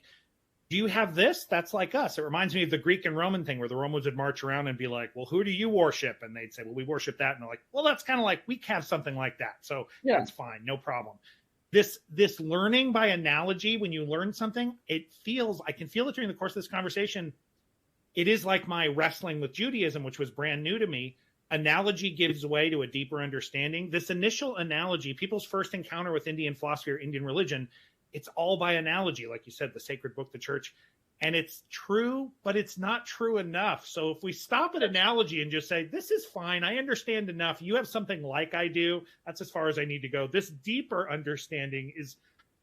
do you have this? That's like us. It reminds me of the Greek and Roman thing where the Romans would march around and be like, well, who do you worship? And they'd say, well, we worship that. And they're like, well, that's kind of like, we have something like that. So yeah, that's fine. No problem. This learning by analogy, when you learn something, I can feel it during the course of this conversation. It is like my wrestling with Judaism, which was brand new to me. Analogy gives way to a deeper understanding. This initial analogy, people's first encounter with Indian philosophy or Indian religion, it's all by analogy. Like you said, the sacred book, the church, and it's true, but it's not true enough. So if we stop at analogy and just say, this is fine, I understand enough, you have something like I do, that's as far as I need to go. This deeper understanding is,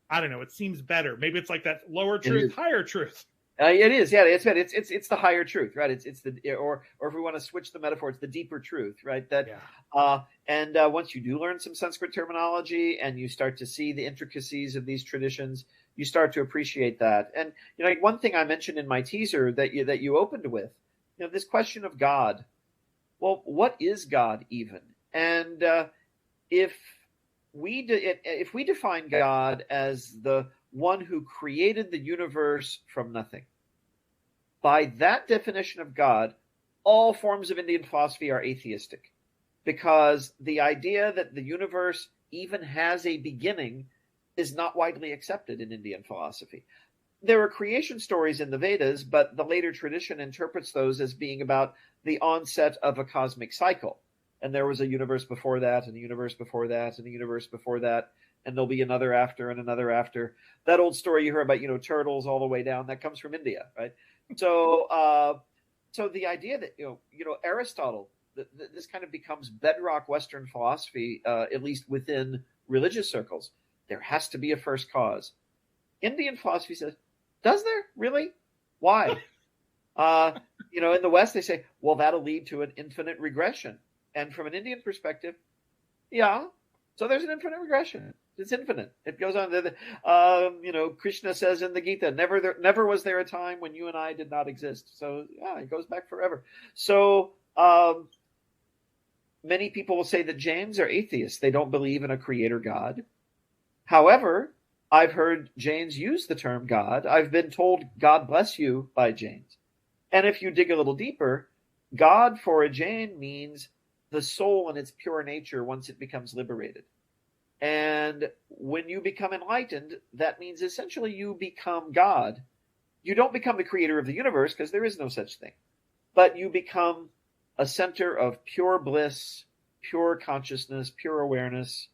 I don't know, it seems better. Maybe it's like that lower truth, higher truth. It is, yeah. It's the higher truth, right? It's the or if we want to switch the metaphor, it's the deeper truth, right? That and once you do learn some Sanskrit terminology and you start to see the intricacies of these traditions, you start to appreciate that. And like one thing I mentioned in my teaser that you opened with, this question of God. Well, what is God even? And if we define God as the one who created the universe from nothing, by that definition of God, all forms of Indian philosophy are atheistic, because the idea that the universe even has a beginning is not widely accepted in Indian philosophy. There are creation stories in the Vedas, but the later tradition interprets those as being about the onset of a cosmic cycle. And there was a universe before that, and a universe before that, and a universe before that, and there'll be another after and another after. That old story you heard about, turtles all the way down, that comes from India, right? So, so the idea that Aristotle, this kind of becomes bedrock Western philosophy, at least within religious circles. There has to be a first cause. Indian philosophy says, does there really? Why? In the West they say, well, that'll lead to an infinite regression. And from an Indian perspective, yeah. So there's an infinite regression. It's infinite. It goes on. Krishna says in the Gita, never was there a time when you and I did not exist. So yeah, it goes back forever. So many people will say that Jains are atheists. They don't believe in a creator God. However, I've heard Jains use the term God. I've been told God bless you by Jains. And if you dig a little deeper, God for a Jain means the soul in its pure nature once it becomes liberated. And when you become enlightened, that means essentially you become God. You don't become the creator of the universe, because there is no such thing. But you become a center of pure bliss, pure consciousness, pure awareness,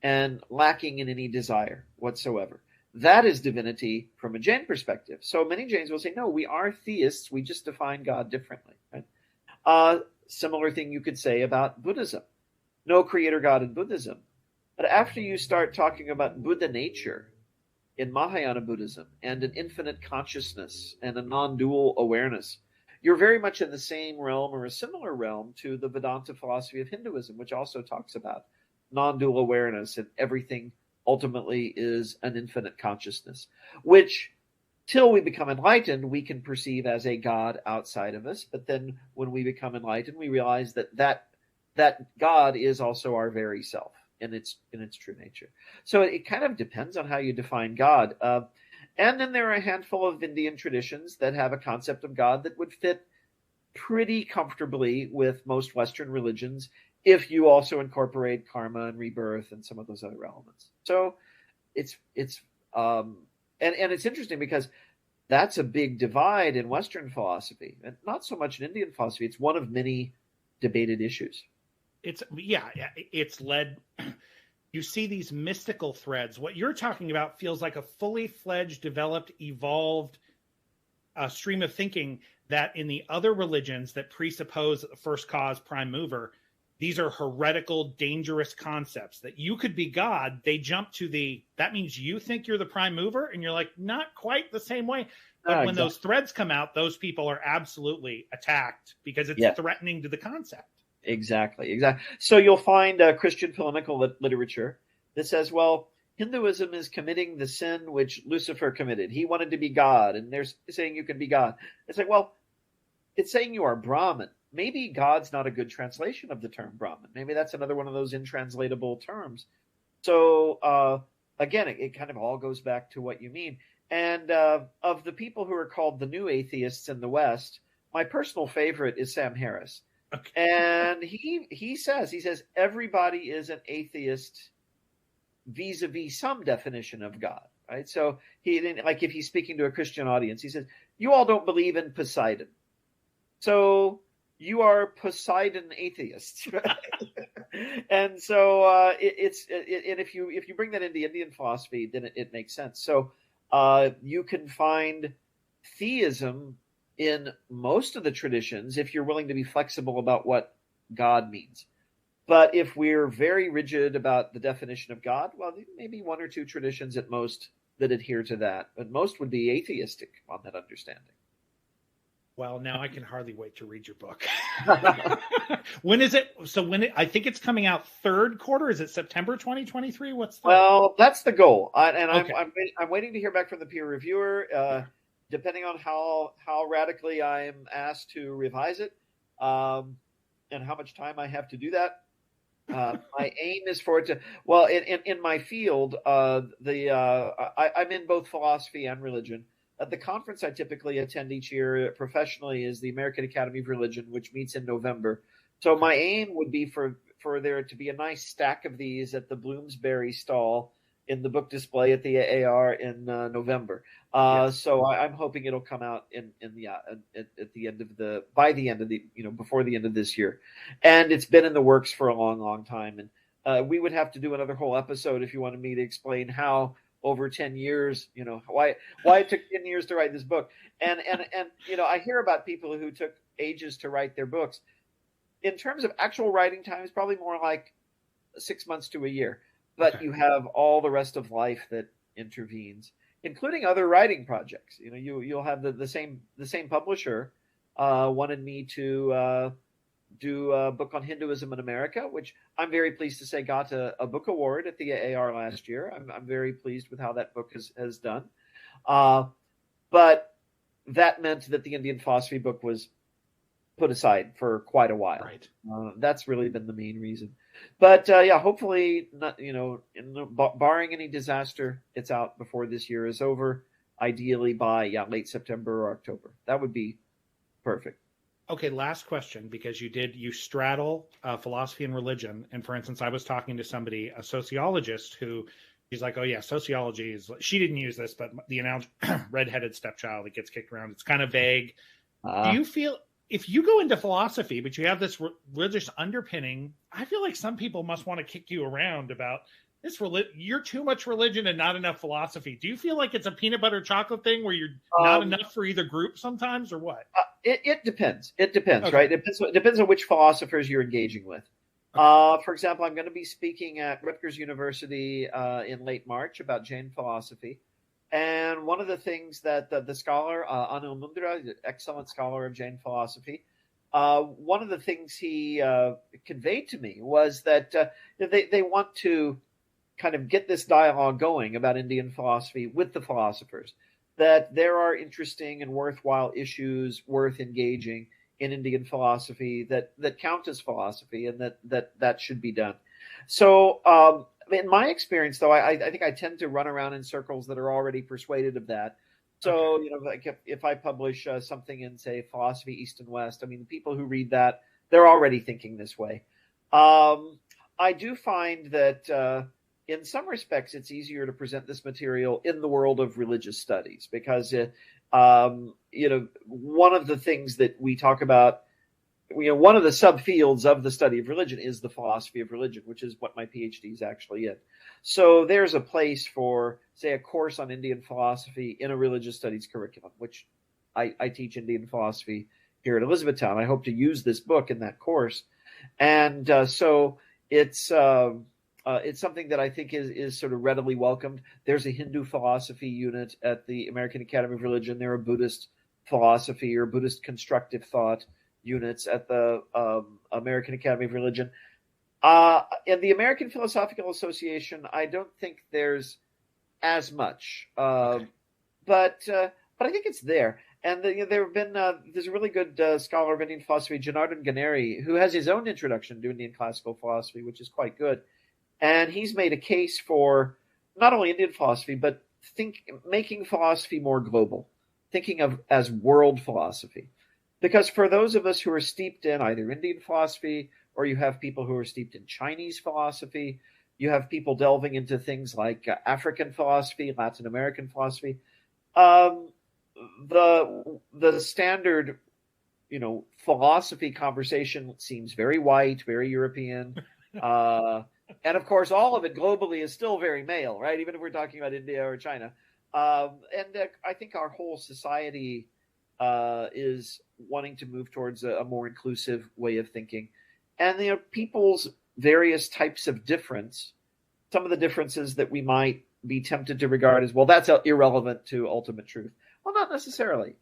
and lacking in any desire whatsoever. That is divinity from a Jain perspective. So many Jains will say, no, we are theists. We just define God differently. Right? Similar thing you could say about Buddhism. No creator God in Buddhism. But after you start talking about Buddha nature in Mahayana Buddhism and an infinite consciousness and a non-dual awareness, you're very much in the same realm or a similar realm to the Vedanta philosophy of Hinduism, which also talks about non-dual awareness and everything ultimately is an infinite consciousness, which till we become enlightened, we can perceive as a God outside of us. But then when we become enlightened, we realize that God is also our very self in its true nature. So it kind of depends on how you define God. And then there are a handful of Indian traditions that have a concept of God that would fit pretty comfortably with most Western religions, if you also incorporate karma and rebirth and some of those other elements. So it's interesting because that's a big divide in Western philosophy, and not so much in Indian philosophy. It's one of many debated issues. It's led. You see these mystical threads. What you're talking about feels like a fully fledged, developed, evolved stream of thinking that in the other religions that presuppose the first cause, prime mover, these are heretical, dangerous concepts that you could be God. They jump to that means you think you're the prime mover, and you're like, not quite the same way. But when those threads come out, those people are absolutely attacked because it's threatening to the concept. Exactly. So you'll find Christian polemical literature that says, well, Hinduism is committing the sin which Lucifer committed. He wanted to be God, and they're saying you can be God. It's like, well, it's saying you are Brahman. Maybe God's not a good translation of the term Brahman. Maybe that's another one of those intranslatable terms. So again, it kind of all goes back to what you mean. And of the people who are called the new atheists in the West, my personal favorite is Sam Harris. Okay. And he says everybody is an atheist vis-a-vis some definition of God, right? So if he's speaking to a Christian audience, he says, you all don't believe in Poseidon, so you are Poseidon atheists, right? And so and if you bring that into Indian philosophy, then it makes sense. So you can find theism in most of the traditions if you're willing to be flexible about what God means. But if we're very rigid about the definition of God, well, maybe one or two traditions at most that adhere to that, but most would be atheistic on that understanding. Well, now I can hardly wait to read your book. When is it? So I think it's coming out third quarter. Is it September 2023? Well, that's the goal. I'm waiting to hear back from the peer reviewer. Depending on how radically I am asked to revise it, and how much time I have to do that. My aim is for it to, well, in my field, I'm in both philosophy and religion. The conference I typically attend each year professionally is the American Academy of Religion, which meets in November. So my aim would be for there to be a nice stack of these at the Bloomsbury stall in the book display at the AAR in November. So I'm hoping it'll come out at the end of by the end of before the end of this year. And it's been in the works for a long, long time. And we would have to do another whole episode if you wanted me to explain how over 10 years, why it took 10 years to write this book. And I hear about people who took ages to write their books. In terms of actual writing time, it's probably more like 6 months to a year. But you have all the rest of life that intervenes, including other writing projects. You'll have the same publisher wanted me to do a book on Hinduism in America, which I'm very pleased to say got a book award at the AAR last year. I'm very pleased with how that book has done. But that meant that the Indian philosophy book was put aside for quite a while. Right. That's really been the main reason. But hopefully, not, barring any disaster, it's out before this year is over. Ideally by late September or October. That would be perfect. Okay, last question, because you straddle philosophy and religion. And for instance, I was talking to somebody, a sociologist, who he's like, oh yeah, sociology is. She didn't use this, but the analogy, redheaded stepchild that gets kicked around. It's kind of vague. Do you feel? If you go into philosophy, but you have this religious underpinning, I feel like some people must want to kick you around about this. You're too much religion and not enough philosophy. Do you feel like it's a peanut butter chocolate thing where you're not enough for either group sometimes, or what? It depends. It depends, okay. Right? It depends on which philosophers you're engaging with. Okay. For example, I'm going to be speaking at Rutgers University in late March about Jain philosophy. And one of the things that the scholar, Anil Mundra, the excellent scholar of Jain philosophy, one of the things he conveyed to me was that they want to kind of get this dialogue going about Indian philosophy with the philosophers, that there are interesting and worthwhile issues worth engaging in Indian philosophy that count as philosophy, and that should be done. So in my experience, though, I think I tend to run around in circles that are already persuaded of that. So, like if I publish something in, say, Philosophy East and West, I mean, the people who read that, they're already thinking this way. I do find that in some respects, it's easier to present this material in the world of religious studies because one of the things that we talk about, one of the subfields of the study of religion is the philosophy of religion, which is what my PhD is actually in. So there's a place for, say, a course on Indian philosophy in a religious studies curriculum, which I teach Indian philosophy here at Elizabethtown. I hope to use this book in that course. And so it's something that I think is sort of readily welcomed. There's a Hindu philosophy unit at the American Academy of Religion. There are Buddhist philosophy or Buddhist constructive thought units at the American Academy of Religion. In the American Philosophical Association, I don't think there's as much, but I think it's there. And there have been there's a really good scholar of Indian philosophy, Janardhan Ganeri, who has his own introduction to Indian classical philosophy, which is quite good. And he's made a case for not only Indian philosophy, but making philosophy more global, thinking of as world philosophy. Because for those of us who are steeped in either Indian philosophy, or you have people who are steeped in Chinese philosophy, you have people delving into things like African philosophy, Latin American philosophy. The standard, philosophy conversation seems very white, very European. And of course, all of it globally is still very male, right? Even if we're talking about India or China. And I think our whole society is wanting to move towards a more inclusive way of thinking. And people's various types of difference, some of the differences that we might be tempted to regard as, well, that's irrelevant to ultimate truth. Well, not necessarily.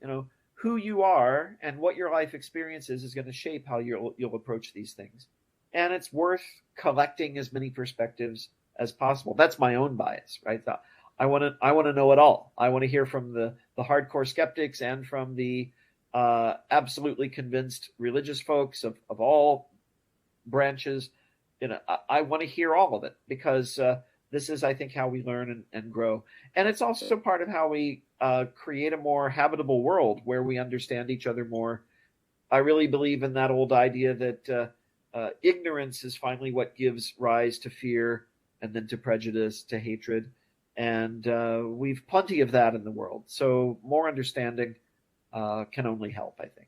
Who you are and what your life experience is going to shape how you'll approach these things. And it's worth collecting as many perspectives as possible. That's my own bias, right? I want to know it all. I want to hear from the hardcore skeptics and from the absolutely convinced religious folks of all branches. I want to hear all of it, because this is, I think, how we learn and grow. And it's also part of how we create a more habitable world where we understand each other more. I really believe in that old idea that ignorance is finally what gives rise to fear, and then to prejudice, to hatred. And we've plenty of that in the world. So more understanding can only help, I think.